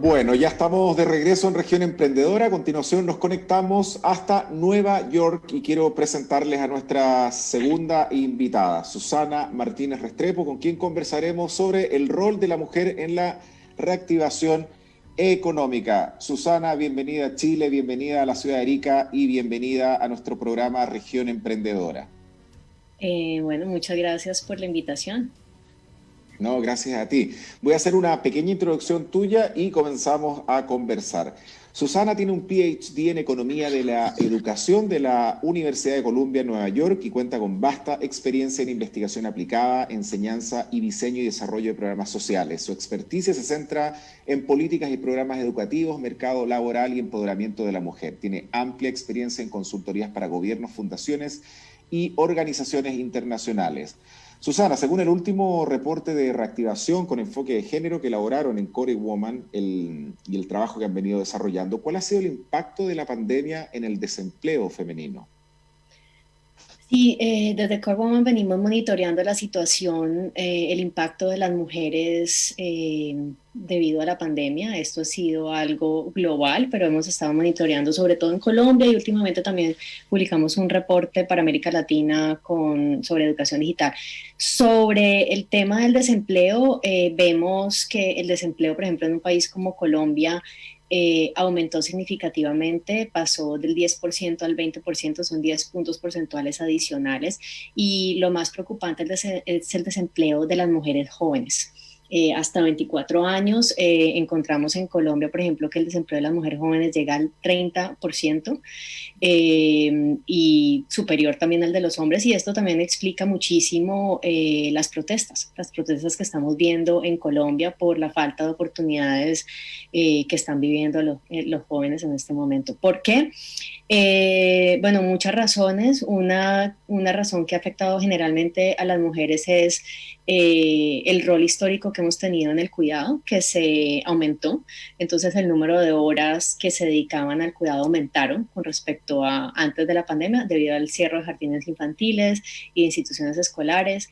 Bueno, ya estamos de regreso en Región Emprendedora. A continuación nos conectamos hasta Nueva York y quiero presentarles a nuestra segunda invitada, Susana Martínez Restrepo, con quien conversaremos sobre el rol de la mujer en la reactivación económica. Susana, bienvenida a Chile, bienvenida a la ciudad de Arica y bienvenida a nuestro programa Región Emprendedora. Bueno, muchas gracias por la invitación. No, gracias a ti. Voy a hacer una pequeña introducción tuya y comenzamos a conversar. Susana tiene un PhD en Economía de la Educación de la Universidad de Columbia en Nueva York y cuenta con vasta experiencia en investigación aplicada, enseñanza y diseño y desarrollo de programas sociales. Su experticia se centra en políticas y programas educativos, mercado laboral y empoderamiento de la mujer. Tiene amplia experiencia en consultorías para gobiernos, fundaciones y organizaciones internacionales. Susana, según el último reporte de reactivación con enfoque de género que elaboraron en Core Woman y el trabajo que han venido desarrollando, ¿cuál ha sido el impacto de la pandemia en el desempleo femenino? Sí, desde Core Woman venimos monitoreando la situación, el impacto de las mujeres debido a la pandemia. Esto ha sido algo global, pero hemos estado monitoreando sobre todo en Colombia y últimamente también publicamos un reporte para América Latina sobre educación digital. Sobre el tema del desempleo, vemos que el desempleo, por ejemplo, en un país como Colombia, aumentó significativamente, pasó del 10% al 20%, son 10 puntos porcentuales adicionales, y lo más preocupante es el desempleo de las mujeres jóvenes. Hasta 24 años, encontramos en Colombia, por ejemplo, que el desempleo de las mujeres jóvenes llega al 30%, y superior también al de los hombres, y esto también explica muchísimo las protestas que estamos viendo en Colombia por la falta de oportunidades que están viviendo los jóvenes en este momento. ¿Por qué? Bueno, muchas razones. Una razón que ha afectado generalmente a las mujeres es el rol histórico que hemos tenido en el cuidado, que se aumentó. Entonces el número de horas que se dedicaban al cuidado aumentaron con respecto a antes de la pandemia, debido al cierre de jardines infantiles y de instituciones escolares.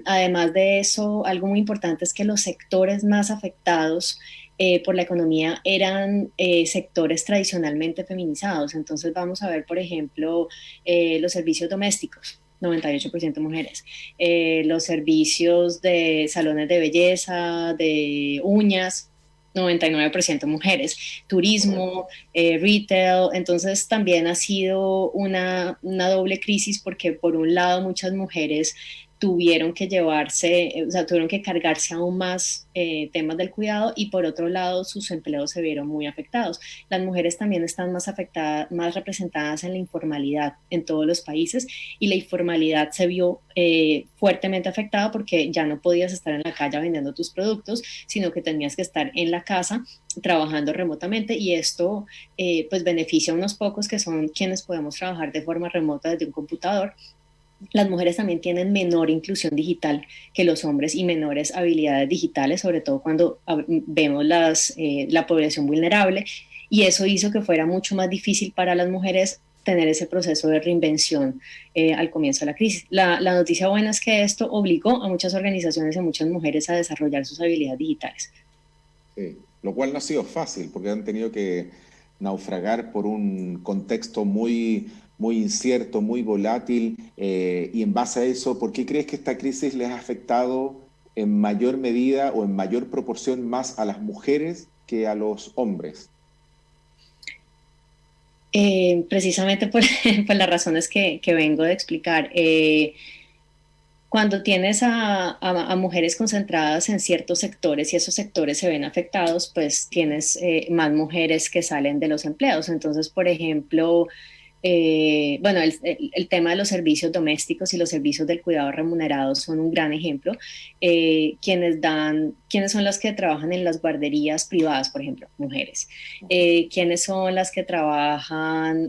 Además de eso, algo muy importante es que los sectores más afectados por la economía eran sectores tradicionalmente feminizados. Entonces vamos a ver, por ejemplo, los servicios domésticos, 98% mujeres, los servicios de salones de belleza, de uñas, 99% mujeres, turismo, retail. Entonces también ha sido una doble crisis, porque por un lado muchas mujeres tuvieron que llevarse, o sea, tuvieron que cargarse aún más temas del cuidado, y por otro lado sus empleos se vieron muy afectados. Las mujeres también están más afectadas, más representadas en la informalidad en todos los países, y la informalidad se vio fuertemente afectada porque ya no podías estar en la calle vendiendo tus productos, sino que tenías que estar en la casa trabajando remotamente, y esto pues beneficia a unos pocos que son quienes podemos trabajar de forma remota desde un computador. Las mujeres también tienen menor inclusión digital que los hombres y menores habilidades digitales, sobre todo cuando vemos la población vulnerable, y eso hizo que fuera mucho más difícil para las mujeres tener ese proceso de reinvención al comienzo de la crisis. La noticia buena es que esto obligó a muchas organizaciones y a muchas mujeres a desarrollar sus habilidades digitales. Sí, lo cual no ha sido fácil porque han tenido que naufragar por un contexto muy incierto, muy volátil, y en base a eso, ¿por qué crees que esta crisis les ha afectado en mayor medida o en mayor proporción más a las mujeres que a los hombres? Precisamente por, por, las razones que vengo de explicar. Cuando tienes a mujeres concentradas en ciertos sectores y esos sectores se ven afectados, pues tienes más mujeres que salen de los empleos. Entonces, por ejemplo, bueno, el tema de los servicios domésticos y los servicios del cuidado remunerados son un gran ejemplo. ¿Quiénes son las que trabajan en las guarderías privadas, por ejemplo? Mujeres. ¿Quiénes son las que trabajan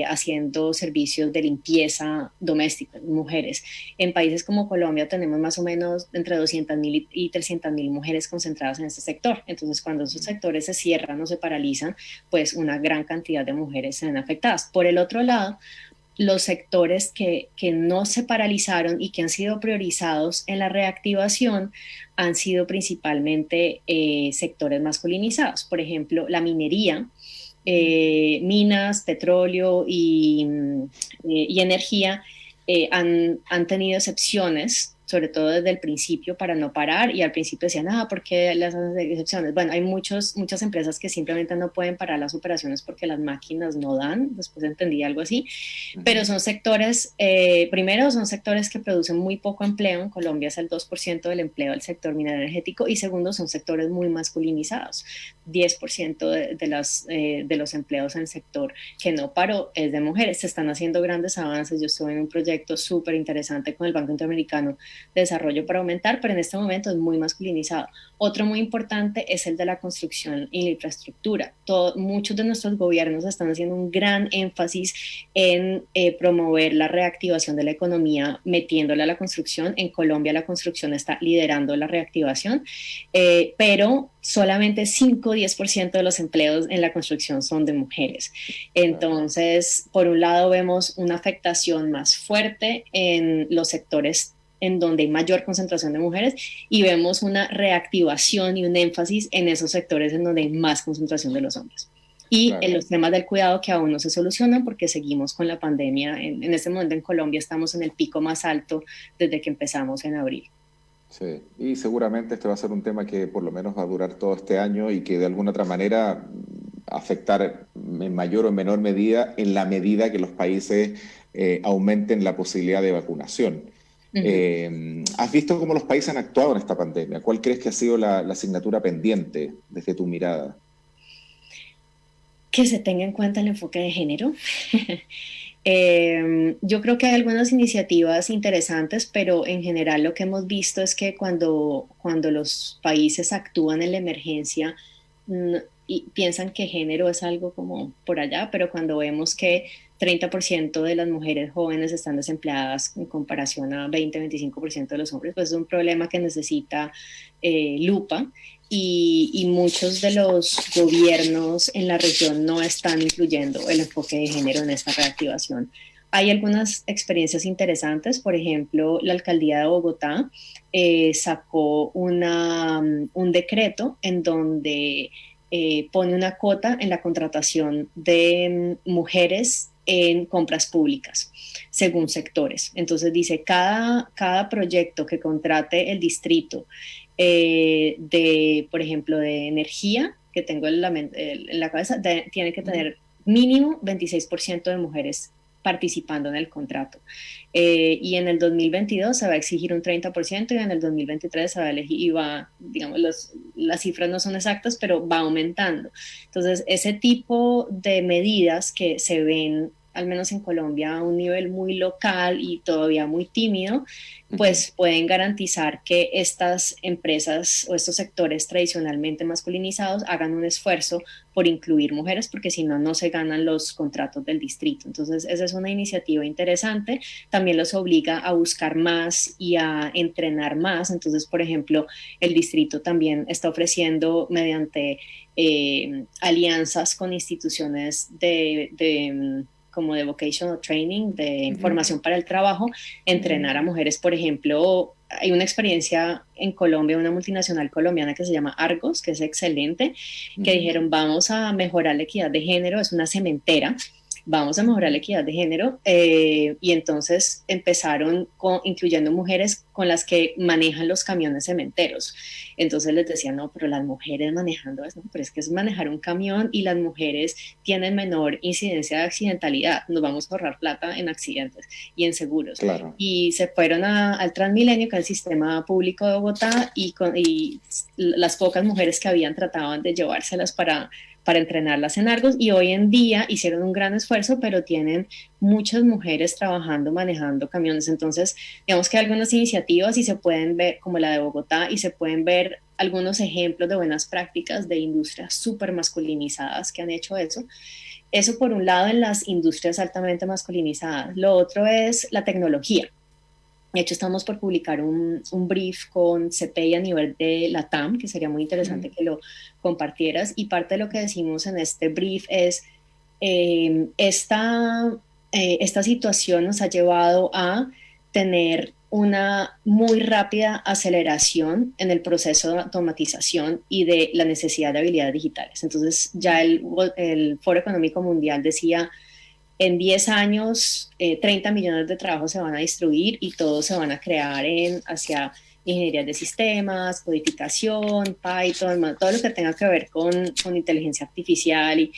haciendo servicios de limpieza doméstica? Mujeres. En países como Colombia tenemos más o menos entre 200.000 y 300.000 mujeres concentradas en este sector. Entonces, cuando esos sectores se cierran o se paralizan, pues una gran cantidad de mujeres se ven afectadas. Por el otro lado, los sectores que no se paralizaron y que han sido priorizados en la reactivación han sido principalmente sectores masculinizados. Por ejemplo, la minería, minas, petróleo y energía han tenido excepciones, sobre todo desde el principio, para no parar, y al principio decían, ¿por qué las excepciones? Bueno, hay muchas empresas que simplemente no pueden parar las operaciones porque las máquinas no dan, después entendí algo así, pero son sectores, primero son sectores que producen muy poco empleo, en Colombia es el 2% del empleo del sector minero energético, y segundo son sectores muy masculinizados, 10% de los empleos en el sector que no paró es de mujeres. Se están haciendo grandes avances, yo estuve en un proyecto súper interesante con el Banco Interamericano de Desarrollo para aumentar, pero en este momento es muy masculinizado. Otro muy importante es el de la construcción y la infraestructura. Muchos de nuestros gobiernos están haciendo un gran énfasis en promover la reactivación de la economía, metiéndole a la construcción. En Colombia la construcción está liderando la reactivación, pero solamente 5 o 10% de los empleos en la construcción son de mujeres. Entonces, por un lado vemos una afectación más fuerte en los sectores en donde hay mayor concentración de mujeres, y vemos una reactivación y un énfasis en esos sectores en donde hay más concentración de los hombres. Y en los temas del cuidado que aún no se solucionan porque seguimos con la pandemia. En este momento en Colombia estamos en el pico más alto desde que empezamos en abril. Sí, y seguramente este va a ser un tema que por lo menos va a durar todo este año y que de alguna otra manera afectar en mayor o en menor medida en la medida que los países aumenten la posibilidad de vacunación. ¿Has visto cómo los países han actuado en esta pandemia? ¿Cuál crees que ha sido la asignatura pendiente desde tu mirada? Que se tenga en cuenta el enfoque de género. Yo creo que hay algunas iniciativas interesantes, pero en general lo que hemos visto es que cuando los países actúan en la emergencia y piensan que género es algo como por allá, pero cuando vemos que 30% de las mujeres jóvenes están desempleadas en comparación a 20-25% de los hombres, pues es un problema que necesita lupa. Y muchos de los gobiernos en la región no están incluyendo el enfoque de género en esta reactivación. Hay algunas experiencias interesantes, por ejemplo, la alcaldía de Bogotá sacó un decreto en donde pone una cuota en la contratación de mujeres en compras públicas, según sectores. Entonces dice, cada proyecto que contrate el distrito por ejemplo, de energía, que tengo en la cabeza, tiene que tener mínimo 26% de mujeres participando en el contrato. Y en el 2022 se va a exigir un 30% y en el 2023 se va a elegir, y digamos, las cifras no son exactas, pero va aumentando. Entonces, ese tipo de medidas que se ven, al menos en Colombia, a un nivel muy local y todavía muy tímido, pues pueden garantizar que estas empresas o estos sectores tradicionalmente masculinizados hagan un esfuerzo por incluir mujeres, porque si no, no se ganan los contratos del distrito. Entonces, esa es una iniciativa interesante. También los obliga a buscar más y a entrenar más. Entonces, por ejemplo, el distrito también está ofreciendo mediante alianzas con instituciones como de vocational training, de formación para el trabajo, entrenar a mujeres. Por ejemplo, hay una experiencia en Colombia, una multinacional colombiana que se llama Argos, que es excelente, que dijeron, vamos a mejorar la equidad de género, es una cementera, vamos a mejorar la equidad de género, y entonces empezaron incluyendo mujeres con las que manejan los camiones cementeros. Entonces les decían, no, pero las mujeres manejando eso, no, pero es que es manejar un camión y las mujeres tienen menor incidencia de accidentalidad, nos vamos a ahorrar plata en accidentes y en seguros. Claro. Y se fueron al Transmilenio, que es el sistema público de Bogotá, y las pocas mujeres que habían trataban de llevárselas para entrenarlas en Argos, y hoy en día hicieron un gran esfuerzo, pero tienen muchas mujeres trabajando, manejando camiones. Entonces, digamos que hay algunas iniciativas y se pueden ver, como la de Bogotá, y se pueden ver algunos ejemplos de buenas prácticas de industrias súper masculinizadas que han hecho eso. Eso por un lado en las industrias altamente masculinizadas. Lo otro es la tecnología. De hecho, estamos por publicar un brief con CPI a nivel de la TAM, que sería muy interesante que lo compartieras. Y parte de lo que decimos en este brief es, esta situación nos ha llevado a tener una muy rápida aceleración en el proceso de automatización y de la necesidad de habilidades digitales. Entonces ya el Foro Económico Mundial decía, en 10 años 30 millones de trabajos se van a distribuir y todos se van a crear hacia ingeniería de sistemas, codificación, Python, todo lo que tenga que ver con inteligencia artificial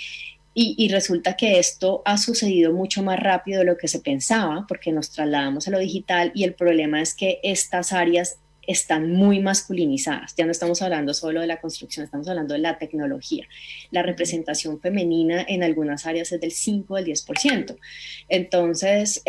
y resulta que esto ha sucedido mucho más rápido de lo que se pensaba, porque nos trasladamos a lo digital y el problema es que estas áreas están muy masculinizadas. Ya no estamos hablando solo de la construcción, estamos hablando de la tecnología. La representación femenina en algunas áreas es del 5 o del 10%. Entonces,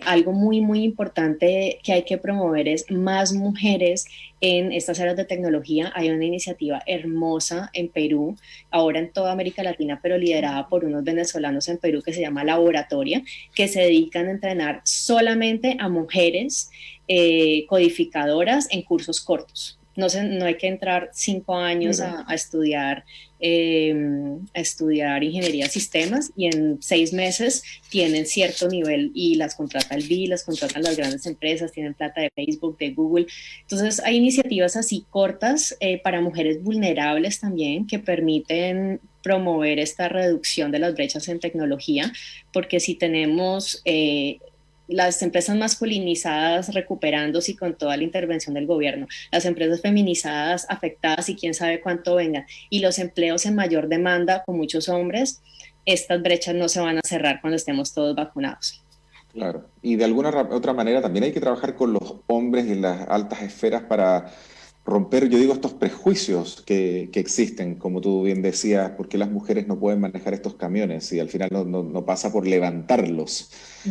algo muy, muy importante que hay que promover es más mujeres en estas áreas de tecnología. Hay una iniciativa hermosa en Perú, ahora en toda América Latina, pero liderada por unos venezolanos en Perú que se llama Laboratoria, que se dedican a entrenar solamente a mujeres codificadoras en cursos cortos. No hay que entrar 5 años a estudiar ingeniería de sistemas y en 6 meses tienen cierto nivel y las contrata el BI, las contratan las grandes empresas, tienen plata de Facebook, de Google. Entonces hay iniciativas así cortas para mujeres vulnerables también que permiten promover esta reducción de las brechas en tecnología, porque si tenemos las empresas masculinizadas recuperándose y con toda la intervención del gobierno, las empresas feminizadas afectadas y quién sabe cuánto vengan, y los empleos en mayor demanda con muchos hombres, estas brechas no se van a cerrar cuando estemos todos vacunados. Claro, y de alguna otra manera también hay que trabajar con los hombres en las altas esferas para romper, yo digo, estos prejuicios que existen, como tú bien decías, porque las mujeres no pueden manejar estos camiones y al final no pasa por levantarlos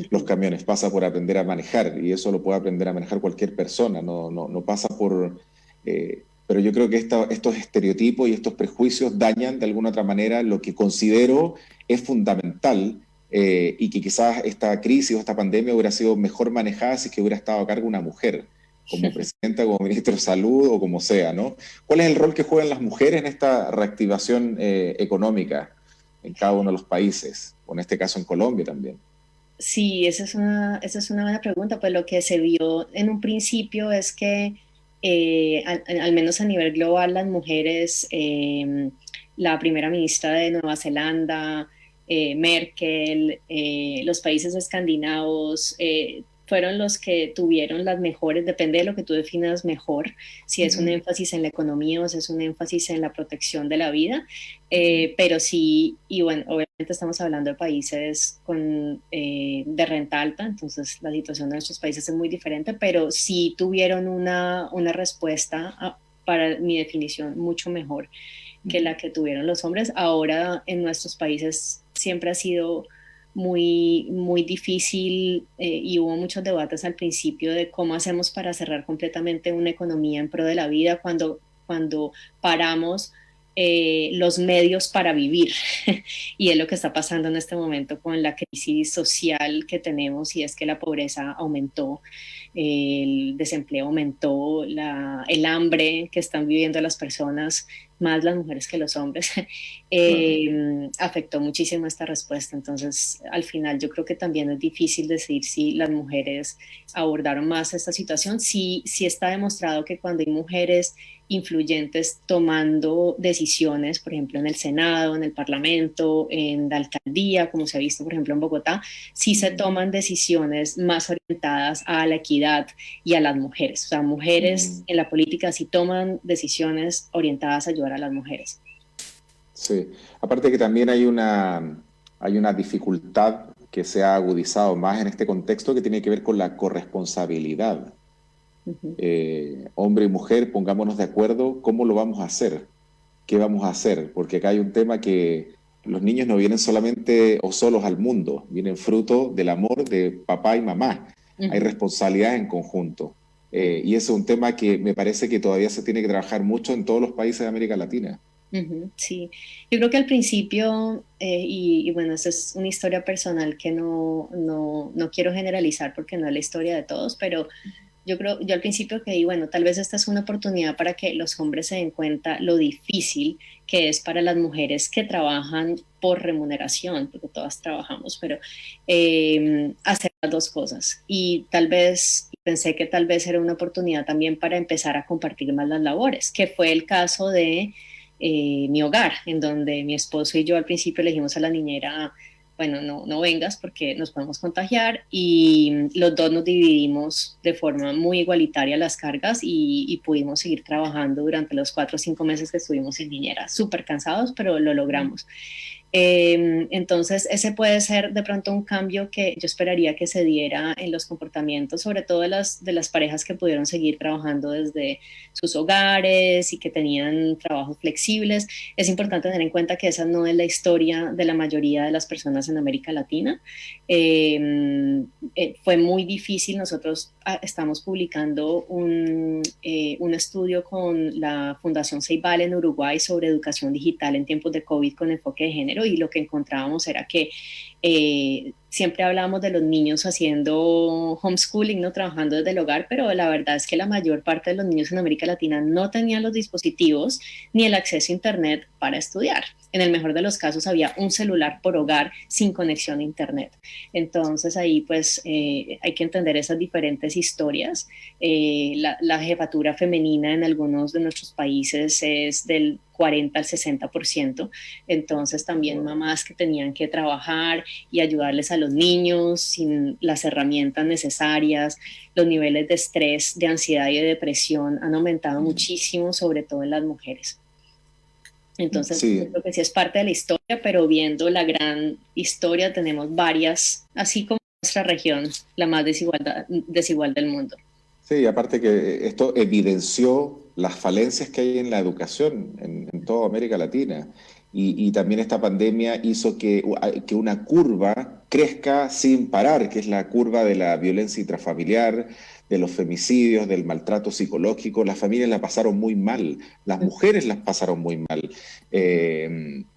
los camiones, pasa por aprender a manejar y eso lo puede aprender a manejar cualquier persona, no pasa por... pero yo creo que estos estereotipos y estos prejuicios dañan de alguna otra manera lo que considero es fundamental y que quizás esta crisis o esta pandemia hubiera sido mejor manejada si que hubiera estado a cargo una mujer como presidenta, como ministro de Salud o como sea, ¿no? ¿Cuál es el rol que juegan las mujeres en esta reactivación económica en cada uno de los países, o en este caso en Colombia también? Sí, esa es una buena pregunta. Pues lo que se vio en un principio es que, al menos a nivel global, las mujeres, la primera ministra de Nueva Zelanda, Merkel, los países escandinavos, fueron los que tuvieron las mejores, depende de lo que tú definas mejor, si es un énfasis en la economía o si es un énfasis en la protección de la vida, pero sí, y bueno, obviamente estamos hablando de países de renta alta, entonces la situación de nuestros países es muy diferente, pero sí tuvieron una respuesta para mi definición mucho mejor que la que tuvieron los hombres. Ahora en nuestros países siempre ha sido muy, muy difícil y hubo muchos debates al principio de cómo hacemos para cerrar completamente una economía en pro de la vida cuando paramos los medios para vivir. Y es lo que está pasando en este momento con la crisis social que tenemos, y es que la pobreza aumentó, el desempleo aumentó, el hambre que están viviendo las personas, más las mujeres que los hombres, afectó muchísimo esta respuesta. Entonces, al final yo creo que también es difícil decir si las mujeres abordaron más esta situación. Sí, sí está demostrado que cuando hay mujeres influyentes tomando decisiones, por ejemplo, en el Senado, en el Parlamento, en la alcaldía, como se ha visto, por ejemplo, en Bogotá, sí se toman decisiones más orientadas a la equidad y a las mujeres. O sea, mujeres en la política sí toman decisiones orientadas a ayudar a las mujeres. Sí, aparte que también hay una dificultad que se ha agudizado más en este contexto que tiene que ver con la corresponsabilidad. Hombre y mujer, pongámonos de acuerdo cómo lo vamos a hacer, qué vamos a hacer, porque acá hay un tema que los niños no vienen solamente o solos al mundo, vienen fruto del amor de papá y mamá, hay responsabilidad en conjunto. Y ese es un tema que me parece que todavía se tiene que trabajar mucho en todos los países de América Latina. Sí, yo creo que al principio, y bueno, esa es una historia personal que no quiero generalizar porque no es la historia de todos, pero yo al principio creí, bueno, tal vez esta es una oportunidad para que los hombres se den cuenta lo difícil que es para las mujeres que trabajan por remuneración, porque todas trabajamos, pero hacer las dos cosas. Y tal vez pensé que tal vez era una oportunidad también para empezar a compartir más las labores, que fue el caso de mi hogar, en donde mi esposo y yo al principio le dijimos a la niñera, bueno, no vengas porque nos podemos contagiar, y los dos nos dividimos de forma muy igualitaria las cargas y pudimos seguir trabajando durante los 4 o 5 meses que estuvimos en niñera, súper cansados, pero lo logramos. Entonces, ese puede ser de pronto un cambio que yo esperaría que se diera en los comportamientos, sobre todo de las parejas que pudieron seguir trabajando desde sus hogares y que tenían trabajos flexibles. Es importante tener en cuenta que esa no es la historia de la mayoría de las personas en América Latina. Fue muy difícil. Nosotros estamos publicando un estudio con la Fundación Ceibal en Uruguay sobre educación digital en tiempos de COVID con enfoque de género, y lo que encontrábamos era que siempre hablábamos de los niños haciendo homeschooling, no trabajando desde el hogar, pero la verdad es que la mayor parte de los niños en América Latina no tenían los dispositivos ni el acceso a Internet para estudiar. En el mejor de los casos había un celular por hogar sin conexión a Internet. Entonces ahí pues hay que entender esas diferentes historias. La jefatura femenina en algunos de nuestros países es del 40 al 60%, entonces también mamás que tenían que trabajar y ayudarles a los niños sin las herramientas necesarias. Los niveles de estrés, de ansiedad y de depresión han aumentado muchísimo, sobre todo en las mujeres. Entonces, Sí. yo creo que sí es parte de la historia, pero viendo la gran historia tenemos varias, así como nuestra región, la más desigual del mundo. Sí, aparte que esto evidenció las falencias que hay en la educación en toda América Latina. Y también esta pandemia hizo que una curva crezca sin parar, que es la curva de la violencia intrafamiliar, de los femicidios, del maltrato psicológico. Las familias la pasaron muy mal, las mujeres las pasaron muy mal,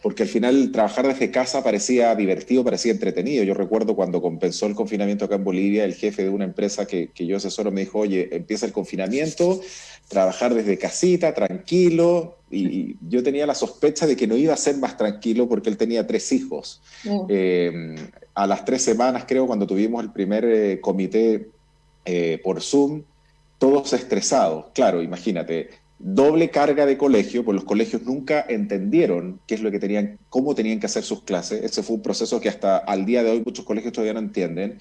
porque al final trabajar desde casa parecía divertido, parecía entretenido. Yo recuerdo cuando comenzó el confinamiento acá en Bolivia, el jefe de una empresa que yo asesoro me dijo, oye, empieza el confinamiento, trabajar desde casita, tranquilo, y yo tenía la sospecha de que no iba a ser más tranquilo porque él tenía 3 hijos. A las 3 semanas, creo, cuando tuvimos el primer comité por Zoom, todos estresados. Claro, imagínate, doble carga de colegio, pues los colegios nunca entendieron qué es lo que tenían, cómo tenían que hacer sus clases. Ese fue un proceso que hasta al día de hoy muchos colegios todavía no entienden.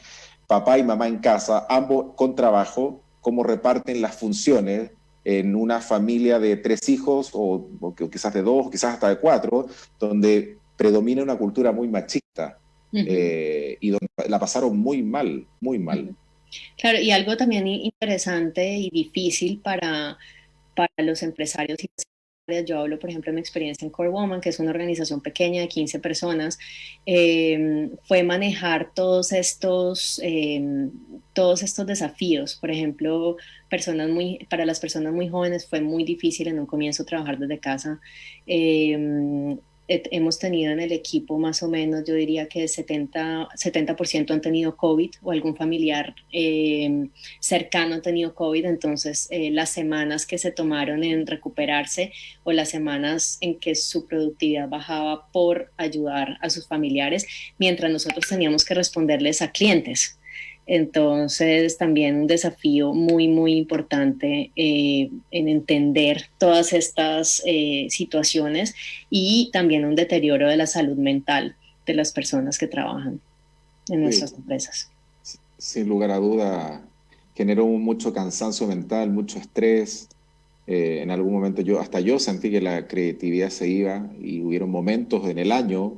Papá y mamá en casa, ambos con trabajo, cómo reparten las funciones en una familia de 3 hijos o quizás de 2, quizás hasta de 4, donde predomina una cultura muy machista y donde la pasaron muy mal, muy mal. Claro, y algo también interesante y difícil para los empresarios y las empresarias. Yo hablo, por ejemplo, de mi experiencia en Core Woman, que es una organización pequeña de 15 personas, fue manejar todos estos desafíos. Por ejemplo, para las personas muy jóvenes fue muy difícil en un comienzo trabajar desde casa. Hemos tenido en el equipo más o menos, yo diría que 70% han tenido COVID o algún familiar cercano ha tenido COVID. Entonces las semanas que se tomaron en recuperarse o las semanas en que su productividad bajaba por ayudar a sus familiares, mientras nosotros teníamos que responderles a clientes. Entonces, también un desafío muy importante en entender todas estas situaciones, y también un deterioro de la salud mental de las personas que trabajan en nuestras empresas. Sin lugar a duda, generó mucho cansancio mental, mucho estrés. En algún momento hasta yo sentí que la creatividad se iba y hubieron momentos en el año,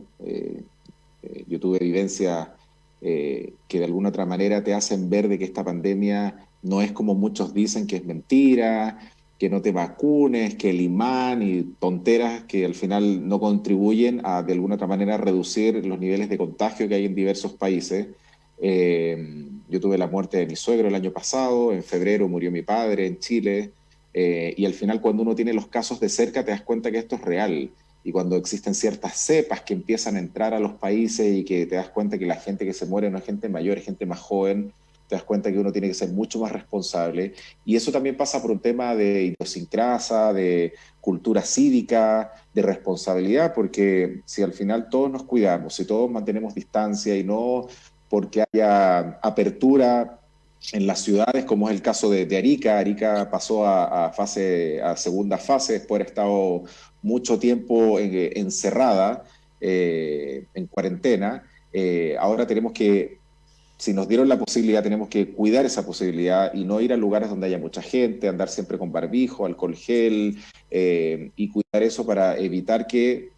yo tuve vivencia que de alguna otra manera te hacen ver de que esta pandemia no es como muchos dicen, que es mentira, que no te vacunes, que el imán y tonteras que al final no contribuyen a de alguna otra manera reducir los niveles de contagio que hay en diversos países. Yo tuve la muerte de mi suegro el año pasado, en febrero murió mi padre en Chile, y al final cuando uno tiene los casos de cerca te das cuenta que esto es real. Y cuando existen ciertas cepas que empiezan a entrar a los países y que te das cuenta que la gente que se muere no es gente mayor, es gente más joven, te das cuenta que uno tiene que ser mucho más responsable, y eso también pasa por un tema de idiosincrasia, de cultura cívica, de responsabilidad, porque si al final todos nos cuidamos, si todos mantenemos distancia y no porque haya apertura en las ciudades, como es el caso de Arica. Arica pasó a segunda fase después de haber estado mucho tiempo encerrada, en cuarentena. Ahora tenemos que, si nos dieron la posibilidad, tenemos que cuidar esa posibilidad y no ir a lugares donde haya mucha gente, andar siempre con barbijo, alcohol gel, y cuidar eso para evitar que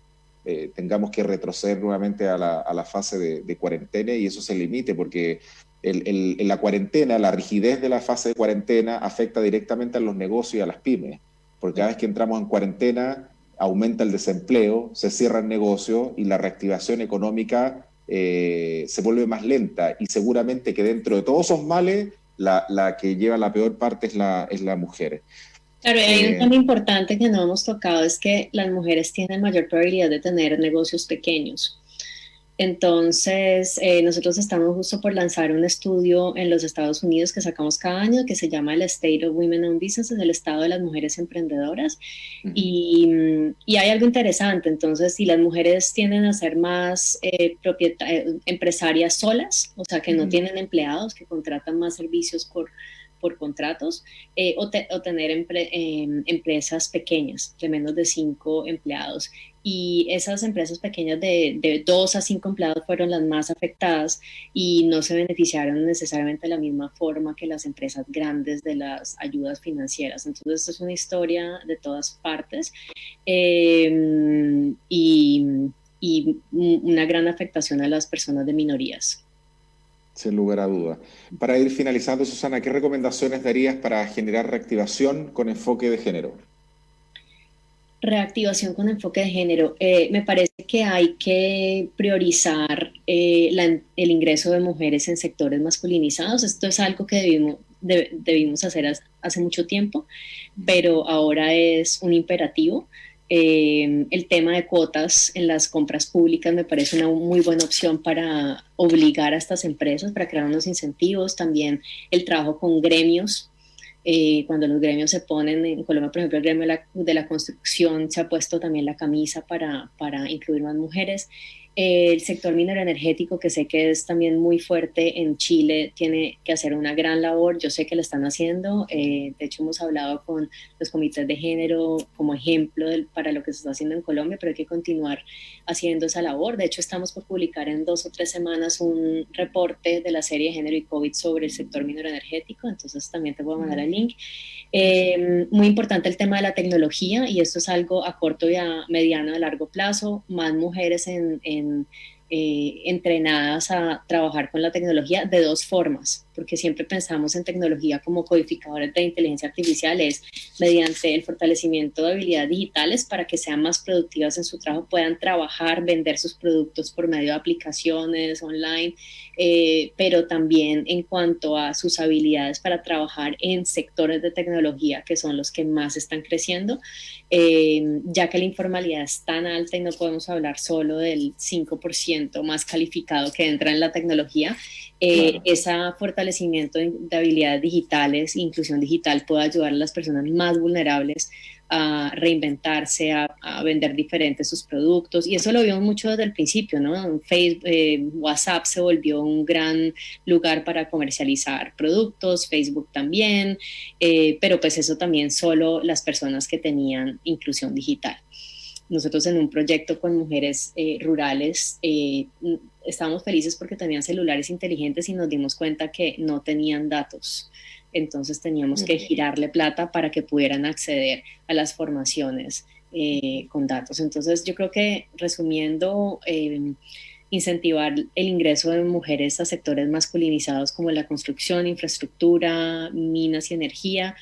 tengamos que retroceder nuevamente a la fase de cuarentena, y eso se limite, porque en la cuarentena, la rigidez de la fase de cuarentena afecta directamente a los negocios y a las pymes, porque cada vez que entramos en cuarentena aumenta el desempleo, se cierran negocios y la reactivación económica se vuelve más lenta, y seguramente que dentro de todos esos males, la que lleva la peor parte es la mujer. Claro, y hay un tema importante que no hemos tocado, es que las mujeres tienen mayor probabilidad de tener negocios pequeños. Entonces, nosotros estamos justo por lanzar un estudio en los Estados Unidos que sacamos cada año, que se llama el State of Women Owned Businesses, el estado de las mujeres emprendedoras. Y hay algo interesante. Entonces, si las mujeres tienden a ser más empresarias solas, o sea, que no tienen empleados, que contratan más servicios por contratos, o tener empresas pequeñas de menos de 5 empleados. Y esas empresas pequeñas de 2 a 5 empleados fueron las más afectadas y no se beneficiaron necesariamente de la misma forma que las empresas grandes de las ayudas financieras. Entonces, esto es una historia de todas partes, y una gran afectación a las personas de minorías. Sin lugar a dudas. Para ir finalizando, Susana, ¿qué recomendaciones darías para generar reactivación con enfoque de género? Reactivación con enfoque de género. Me parece que hay que priorizar el ingreso de mujeres en sectores masculinizados. Esto es algo que debimos hacer hace mucho tiempo, pero ahora es un imperativo. El tema de cuotas en las compras públicas me parece una muy buena opción para obligar a estas empresas, para crear unos incentivos. También el trabajo con gremios. Cuando los gremios se ponen, en Colombia, por ejemplo, el gremio de la construcción se ha puesto también la camisa para incluir más mujeres. El sector minero energético, que sé que es también muy fuerte en Chile, tiene que hacer una gran labor. Yo sé que lo están haciendo. De hecho, hemos hablado con los comités de género como ejemplo para lo que se está haciendo en Colombia, pero hay que continuar haciendo esa labor. De hecho, estamos por publicar en 2 o 3 semanas un reporte de la serie de género y COVID sobre el sector minero energético. Entonces, también te voy a mandar el link. Muy importante el tema de la tecnología, y esto es algo a corto y a mediano y a largo plazo. Más mujeres entrenadas a trabajar con la tecnología de 2 formas, porque siempre pensamos en tecnología como codificadores de inteligencia artificial, es mediante el fortalecimiento de habilidades digitales para que sean más productivas en su trabajo, puedan trabajar, vender sus productos por medio de aplicaciones online, pero también en cuanto a sus habilidades para trabajar en sectores de tecnología que son los que más están creciendo, ya que la informalidad es tan alta y no podemos hablar solo del 5% más calificado que entra en la tecnología. Claro. Ese fortalecimiento de habilidades digitales, inclusión digital, puede ayudar a las personas más vulnerables a reinventarse, a vender diferentes sus productos, y eso lo vimos mucho desde el principio, ¿no? WhatsApp se volvió un gran lugar para comercializar productos, Facebook también, pero pues eso también solo las personas que tenían inclusión digital. Nosotros en un proyecto con mujeres rurales estábamos felices porque tenían celulares inteligentes y nos dimos cuenta que no tenían datos. Entonces teníamos que girarle plata para que pudieran acceder a las formaciones con datos. Entonces yo creo que, resumiendo, incentivar el ingreso de mujeres a sectores masculinizados como la construcción, infraestructura, minas y energía,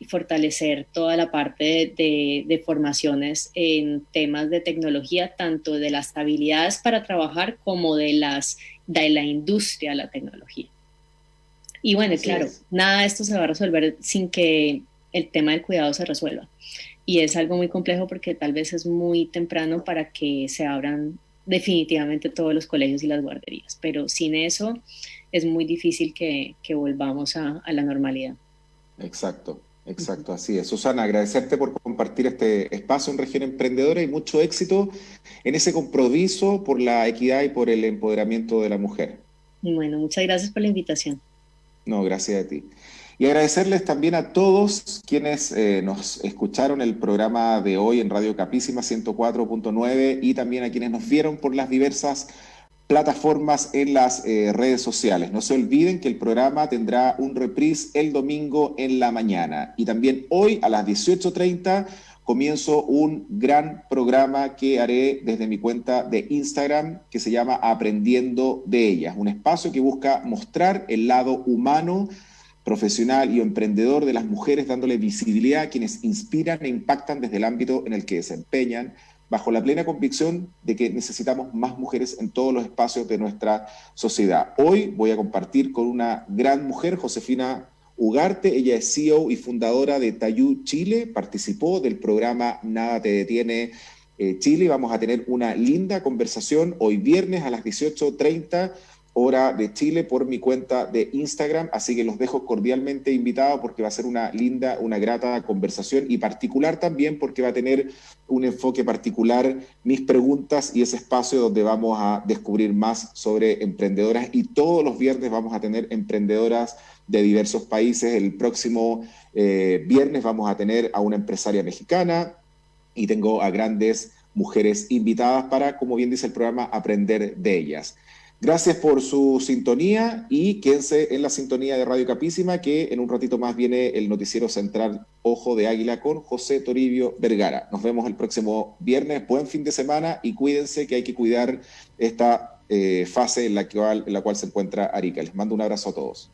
fortalecer toda la parte de formaciones en temas de tecnología, tanto de las habilidades para trabajar como de la industria de la tecnología. Y bueno, claro, nada de esto se va a resolver sin que el tema del cuidado se resuelva. Y es algo muy complejo porque tal vez es muy temprano para que se abran definitivamente todos los colegios y las guarderías. Pero sin eso, es muy difícil que volvamos a la normalidad. Exacto, exacto, así es. Susana, agradecerte por compartir este espacio en Región Emprendedora y mucho éxito en ese compromiso por la equidad y por el empoderamiento de la mujer. Bueno, muchas gracias por la invitación. No, gracias a ti. Y agradecerles también a todos quienes nos escucharon el programa de hoy en Radio Capísima 104.9 y también a quienes nos vieron por las diversas plataformas en las redes sociales. No se olviden que el programa tendrá un reprise el domingo en la mañana. Y también hoy a las 18:30 comienzo un gran programa que haré desde mi cuenta de Instagram que se llama Aprendiendo de Ellas, un espacio que busca mostrar el lado humano, profesional y emprendedor de las mujeres, dándole visibilidad a quienes inspiran e impactan desde el ámbito en el que desempeñan, bajo la plena convicción de que necesitamos más mujeres en todos los espacios de nuestra sociedad. Hoy voy a compartir con una gran mujer, Josefina Ugarte. Ella es CEO y fundadora de Tayú Chile, participó del programa Nada Te Detiene Chile. Vamos a tener una linda conversación hoy viernes a las 18:30 hora de Chile por mi cuenta de Instagram, así que los dejo cordialmente invitados porque va a ser una linda, una grata conversación y particular también porque va a tener un enfoque particular mis preguntas y ese espacio donde vamos a descubrir más sobre emprendedoras y todos los viernes vamos a tener emprendedoras de diversos países. El próximo viernes vamos a tener a una empresaria mexicana y tengo a grandes mujeres invitadas para, como bien dice el programa, aprender de ellas. Gracias por su sintonía y quédense en la sintonía de Radio Capísima, que en un ratito más viene el noticiero central Ojo de Águila con José Toribio Vergara. Nos vemos el próximo viernes. Buen fin de semana y cuídense, que hay que cuidar esta fase en la cual se encuentra Arica. Les mando un abrazo a todos.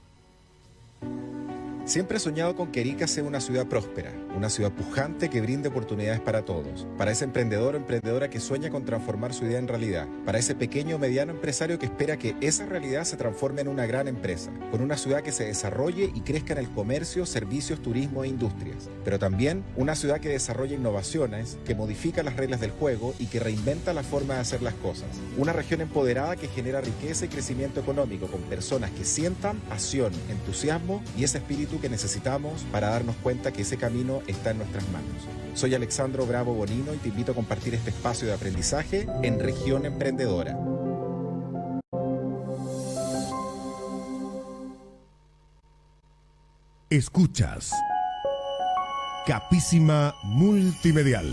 Siempre he soñado con que Arica sea una ciudad próspera, una ciudad pujante que brinde oportunidades para todos. Para ese emprendedor o emprendedora que sueña con transformar su idea en realidad. Para ese pequeño o mediano empresario que espera que esa realidad se transforme en una gran empresa. Con una ciudad que se desarrolle y crezca en el comercio, servicios, turismo e industrias. Pero también una ciudad que desarrolle innovaciones, que modifica las reglas del juego y que reinventa la forma de hacer las cosas. Una región empoderada que genera riqueza y crecimiento económico con personas que sientan pasión, entusiasmo y ese espíritu que necesitamos para darnos cuenta que ese camino está en nuestras manos. Soy Alexandro Bravo Bonino y te invito a compartir este espacio de aprendizaje en Región Emprendedora. Escuchas Capísima Multimedial.